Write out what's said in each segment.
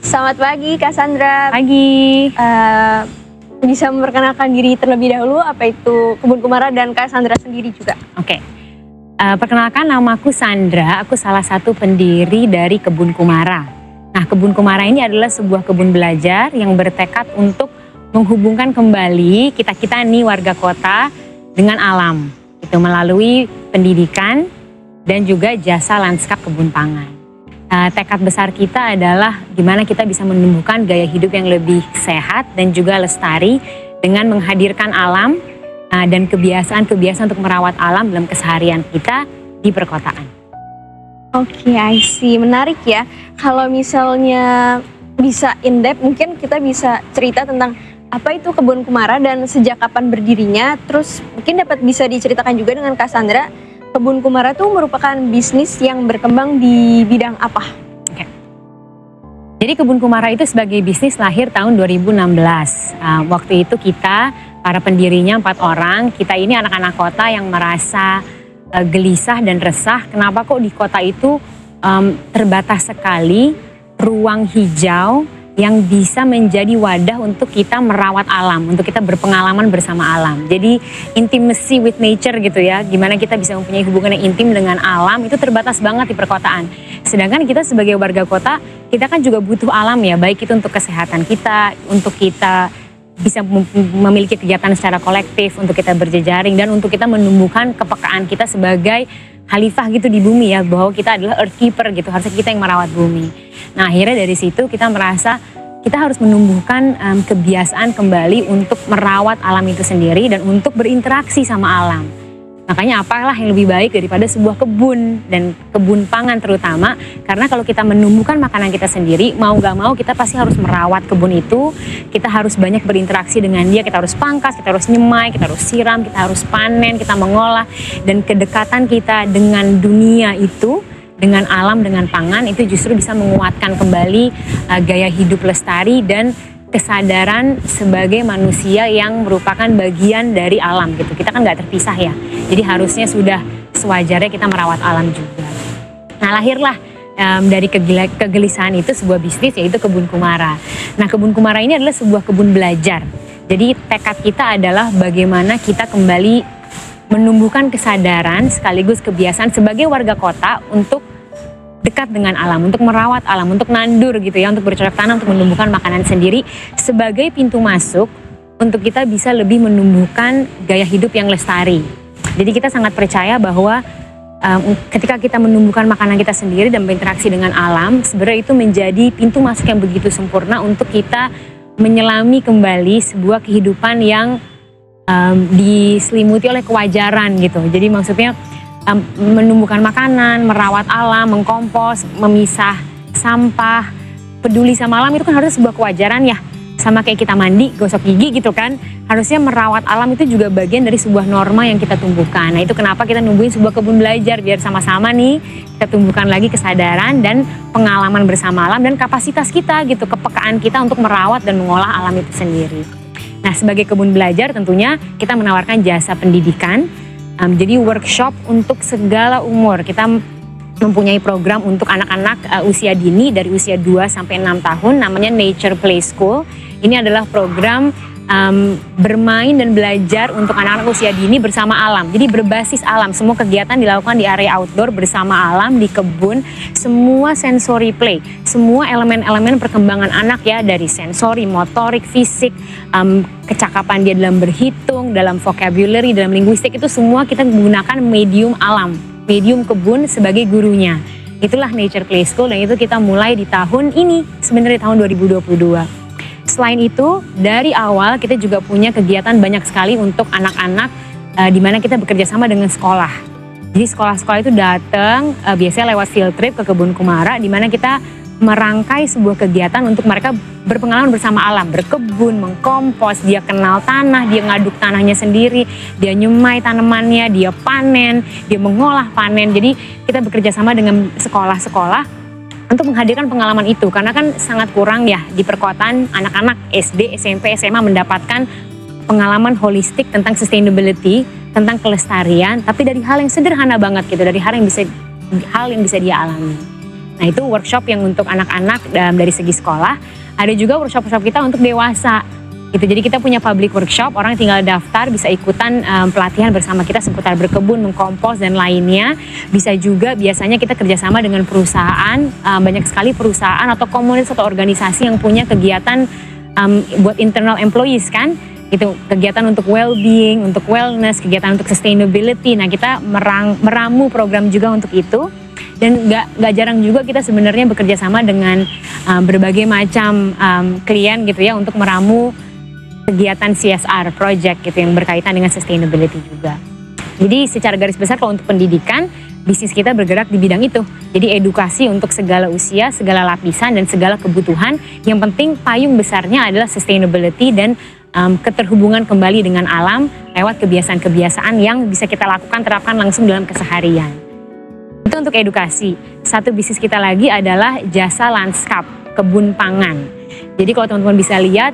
Selamat pagi Kak Sandra. Pagi. Bisa memperkenalkan diri terlebih dahulu, apa itu Kebun Kumara dan Kak Sandra sendiri juga? Oke. Perkenalkan, namaku Sandra, aku salah satu pendiri dari Kebun Kumara. Nah, Kebun Kumara ini adalah sebuah kebun belajar yang bertekad untuk menghubungkan kembali kita-kita nih warga kota dengan alam. Itu melalui pendidikan dan juga jasa lanskap kebun pangan. Tekad besar kita adalah gimana kita bisa menumbuhkan gaya hidup yang lebih sehat dan juga lestari dengan menghadirkan alam dan kebiasaan-kebiasaan untuk merawat alam dalam keseharian kita di perkotaan. Oke, I see. Menarik ya. Kalau misalnya bisa in-depth, mungkin kita bisa cerita tentang apa itu Kebun Kumara dan sejak kapan berdirinya. Terus mungkin bisa diceritakan juga dengan Kak Sandra, Kebun Kumara itu merupakan bisnis yang berkembang di bidang apa? Oke. Jadi Kebun Kumara itu sebagai bisnis lahir tahun 2016. Waktu itu kita, para pendirinya 4 orang, kita ini anak-anak kota yang merasa gelisah dan resah. Kenapa kok di kota itu terbatas sekali ruang hijau yang bisa menjadi wadah untuk kita merawat alam, untuk kita berpengalaman bersama alam. Jadi intimacy with nature gitu ya, gimana kita bisa mempunyai hubungan yang intim dengan alam, itu terbatas banget di perkotaan. Sedangkan kita sebagai warga kota, kita kan juga butuh alam ya, baik itu untuk kesehatan kita, untuk kita bisa memiliki kegiatan secara kolektif, untuk kita berjejaring, dan untuk kita menumbuhkan kepekaan kita sebagai khalifah gitu di bumi ya, bahwa kita adalah earth keeper gitu, harusnya kita yang merawat bumi. Nah, akhirnya dari situ kita merasa kita harus menumbuhkan kebiasaan kembali untuk merawat alam itu sendiri dan untuk berinteraksi sama alam. Makanya apalah yang lebih baik daripada sebuah kebun, dan kebun pangan terutama, karena kalau kita menumbuhkan makanan kita sendiri, mau gak mau kita pasti harus merawat kebun itu, kita harus banyak berinteraksi dengan dia, kita harus pangkas, kita harus nyemai, kita harus siram, kita harus panen, kita mengolah, dan kedekatan kita dengan dunia itu, dengan alam, dengan pangan, itu justru bisa menguatkan kembali gaya hidup lestari dan kesadaran sebagai manusia yang merupakan bagian dari alam gitu. Kita kan nggak terpisah ya, jadi harusnya sudah sewajarnya kita merawat alam juga. Nah, lahirlah dari kegelisahan itu sebuah bisnis, yaitu Kebun Kumara. Nah, Kebun Kumara ini adalah sebuah kebun belajar. Jadi tekad kita adalah bagaimana kita kembali menumbuhkan kesadaran sekaligus kebiasaan sebagai warga kota untuk dekat dengan alam, untuk merawat alam, untuk nandur gitu ya, untuk bercocok tanam, untuk menumbuhkan makanan sendiri sebagai pintu masuk untuk kita bisa lebih menumbuhkan gaya hidup yang lestari. Jadi kita sangat percaya bahwa ketika kita menumbuhkan makanan kita sendiri dan berinteraksi dengan alam, sebenarnya itu menjadi pintu masuk yang begitu sempurna untuk kita menyelami kembali sebuah kehidupan yang diselimuti oleh kewajaran gitu. Jadi maksudnya menumbuhkan makanan, merawat alam, mengkompos, memisah sampah, peduli sama alam, itu kan harusnya sebuah kewajaran ya. Sama kayak kita mandi, gosok gigi gitu kan. Harusnya merawat alam itu juga bagian dari sebuah norma yang kita tumbuhkan. Nah, itu kenapa kita numbuhin sebuah kebun belajar, biar sama-sama nih kita tumbuhkan lagi kesadaran dan pengalaman bersama alam dan kapasitas kita gitu, kepekaan kita untuk merawat dan mengolah alam itu sendiri. Nah, sebagai kebun belajar tentunya kita menawarkan jasa pendidikan. Jadi workshop untuk segala umur. Kita mempunyai program untuk anak-anak usia dini dari usia 2 sampai 6 tahun, namanya Nature Play School. Ini adalah program bermain dan belajar untuk anak-anak usia dini bersama alam. Jadi berbasis alam, semua kegiatan dilakukan di area outdoor bersama alam, di kebun, semua sensory play, semua elemen-elemen perkembangan anak ya, dari sensori, motorik, fisik, kecakapan dia dalam berhitung, dalam vocabulary, dalam linguistik, itu semua kita menggunakan medium alam, medium kebun sebagai gurunya. Itulah Nature Play School, dan itu kita mulai di tahun ini, sebenarnya tahun 2022. Selain itu, dari awal kita juga punya kegiatan banyak sekali untuk anak-anak, di mana kita bekerja sama dengan sekolah. Jadi sekolah-sekolah itu datang biasanya lewat field trip ke Kebun Kumara, di mana kita merangkai sebuah kegiatan untuk mereka berpengalaman bersama alam, berkebun, mengkompos, dia kenal tanah, dia ngaduk tanahnya sendiri, dia nyemai tanamannya, dia panen, dia mengolah panen. Jadi kita bekerja sama dengan sekolah-sekolah untuk menghadirkan pengalaman itu, karena kan sangat kurang ya di perkotaan anak-anak SD, SMP, SMA mendapatkan pengalaman holistik tentang sustainability, tentang kelestarian, tapi dari hal yang sederhana banget gitu, dari hal yang bisa dia alami. Nah itu workshop yang untuk anak-anak dari segi sekolah. Ada juga workshop-workshop kita untuk dewasa gitu. Jadi kita punya public workshop, orang tinggal daftar bisa ikutan pelatihan bersama kita seputar berkebun, mengkompos dan lainnya. Bisa juga biasanya kita kerjasama dengan perusahaan, banyak sekali perusahaan atau komunitas atau organisasi yang punya kegiatan buat internal employees kan, gitu, kegiatan untuk well-being, untuk wellness, kegiatan untuk sustainability. Nah kita meramu program juga untuk itu. Dan nggak jarang juga kita sebenarnya bekerja sama dengan berbagai macam klien gitu ya untuk meramu kegiatan CSR project gitu yang berkaitan dengan sustainability juga. Jadi secara garis besar kalau untuk pendidikan, bisnis kita bergerak di bidang itu. Jadi edukasi untuk segala usia, segala lapisan dan segala kebutuhan. Yang penting payung besarnya adalah sustainability dan keterhubungan kembali dengan alam lewat kebiasaan-kebiasaan yang bisa kita lakukan, terapkan langsung dalam keseharian. Itu untuk edukasi. Satu bisnis kita lagi adalah jasa lanskap, kebun pangan. Jadi kalau teman-teman bisa lihat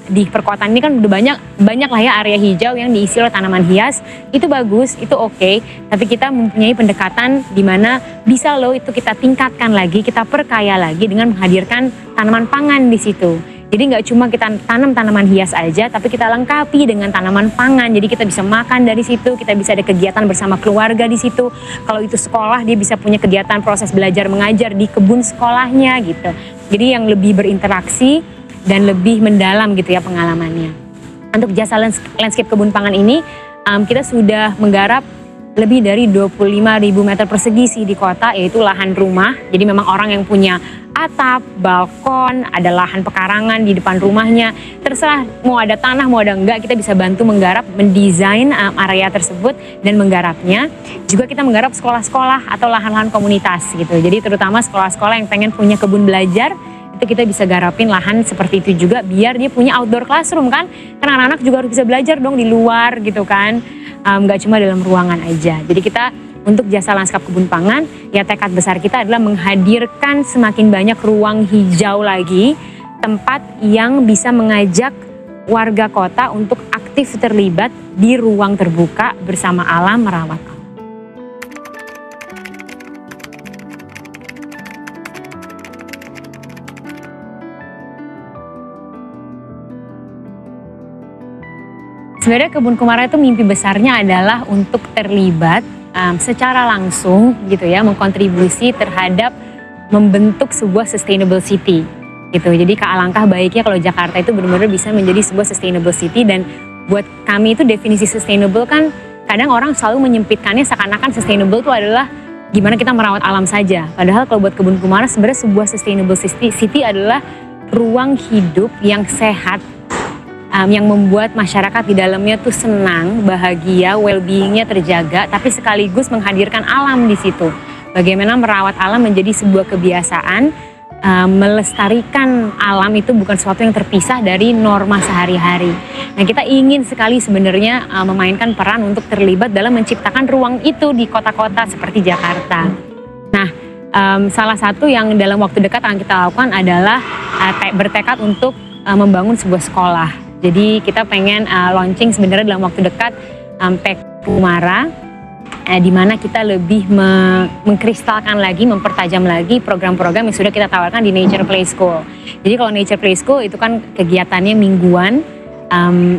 di perkotaan ini kan udah banyak lah ya area hijau yang diisi oleh tanaman hias. Itu bagus, itu oke. Tapi kita mempunyai pendekatan di mana bisa loh itu kita tingkatkan lagi, kita perkaya lagi dengan menghadirkan tanaman pangan di situ. Jadi nggak cuma kita tanam tanaman hias aja, tapi kita lengkapi dengan tanaman pangan. Jadi kita bisa makan dari situ, kita bisa ada kegiatan bersama keluarga di situ. Kalau itu sekolah, dia bisa punya kegiatan proses belajar mengajar di kebun sekolahnya gitu. Jadi yang lebih berinteraksi dan lebih mendalam gitu ya pengalamannya. Untuk jasa landscape kebun pangan ini, kita sudah menggarap lebih dari 25.000 meter persegi sih di kota, yaitu lahan rumah. Jadi memang orang yang punya atap, balkon, ada lahan pekarangan di depan rumahnya. Terserah mau ada tanah, mau ada enggak, kita bisa bantu menggarap, mendesain area tersebut dan menggarapnya. Juga kita menggarap sekolah-sekolah atau lahan-lahan komunitas gitu. Jadi terutama sekolah-sekolah yang pengen punya kebun belajar, itu kita bisa garapin lahan seperti itu juga biar dia punya outdoor classroom kan. Karena anak-anak juga harus bisa belajar dong di luar gitu kan. Nggak cuma dalam ruangan aja. Jadi kita untuk jasa lanskap kebun pangan, ya tekad besar kita adalah menghadirkan semakin banyak ruang hijau lagi, tempat yang bisa mengajak warga kota untuk aktif terlibat di ruang terbuka bersama alam, merawat alam. Sebenarnya Kebun Kumara itu mimpi besarnya adalah untuk terlibat secara langsung gitu ya, mengkontribusi terhadap membentuk sebuah sustainable city gitu. Jadi alangkah baiknya kalau Jakarta itu benar-benar bisa menjadi sebuah sustainable city. Dan buat kami itu definisi sustainable kan kadang orang selalu menyempitkannya seakan-akan sustainable itu adalah gimana kita merawat alam saja. Padahal kalau buat Kebun Kumara sebenarnya sebuah sustainable city adalah ruang hidup yang sehat, yang membuat masyarakat di dalamnya tuh senang, bahagia, well-beingnya terjaga, tapi sekaligus menghadirkan alam di situ. Bagaimana merawat alam menjadi sebuah kebiasaan, melestarikan alam itu bukan sesuatu yang terpisah dari norma sehari-hari. Nah kita ingin sekali sebenarnya memainkan peran untuk terlibat dalam menciptakan ruang itu di kota-kota seperti Jakarta. Nah salah satu yang dalam waktu dekat akan kita lakukan adalah bertekad untuk membangun sebuah sekolah. Jadi kita pengen launching sebenarnya dalam waktu dekat TK Kumara, di mana kita lebih mengkristalkan lagi, mempertajam lagi program-program yang sudah kita tawarkan di Nature Play School. Jadi kalau Nature Play School itu kan kegiatannya mingguan,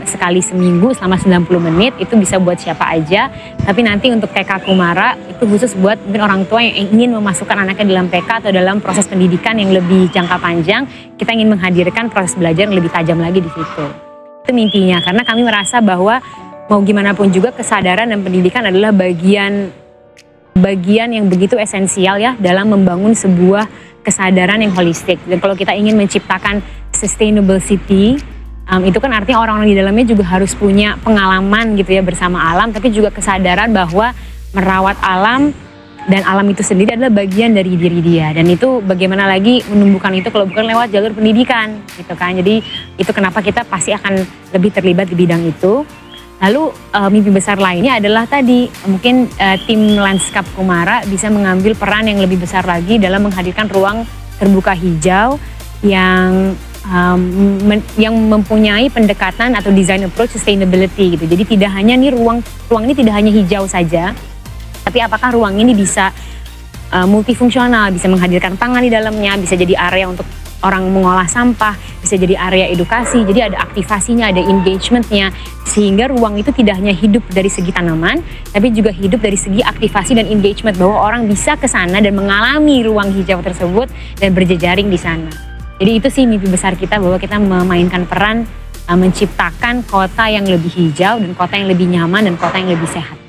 sekali seminggu selama 90 menit, itu bisa buat siapa aja. Tapi nanti untuk TK Kumara itu khusus buat mungkin orang tua yang ingin memasukkan anaknya dalam TK atau dalam proses pendidikan yang lebih jangka panjang. Kita ingin menghadirkan proses belajar yang lebih tajam lagi di situ. Itu mimpinya, karena kami merasa bahwa mau gimana pun juga kesadaran dan pendidikan adalah bagian yang begitu esensial ya dalam membangun sebuah kesadaran yang holistik. Dan kalau kita ingin menciptakan sustainable city, itu kan artinya orang-orang di dalamnya juga harus punya pengalaman gitu ya bersama alam, tapi juga kesadaran bahwa merawat alam dan alam itu sendiri adalah bagian dari diri dia. Dan itu bagaimana lagi menumbuhkan itu kalau bukan lewat jalur pendidikan gitu kan. Jadi itu kenapa kita pasti akan lebih terlibat di bidang itu. Lalu mimpi besar lainnya adalah tadi mungkin tim Lanskap Kumara bisa mengambil peran yang lebih besar lagi dalam menghadirkan ruang terbuka hijau yang mempunyai pendekatan atau design approach sustainability gitu. Jadi tidak hanya nih ruang ini tidak hanya hijau saja, tapi apakah ruang ini bisa multifungsional, bisa menghadirkan pangan di dalamnya, bisa jadi area untuk orang mengolah sampah, bisa jadi area edukasi, jadi ada aktivasinya, ada engagementnya, sehingga ruang itu tidak hanya hidup dari segi tanaman, tapi juga hidup dari segi aktivasi dan engagement, bahwa orang bisa ke sana dan mengalami ruang hijau tersebut dan berjejaring di sana. Jadi itu sih mimpi besar kita, bahwa kita memainkan peran menciptakan kota yang lebih hijau dan kota yang lebih nyaman dan kota yang lebih sehat.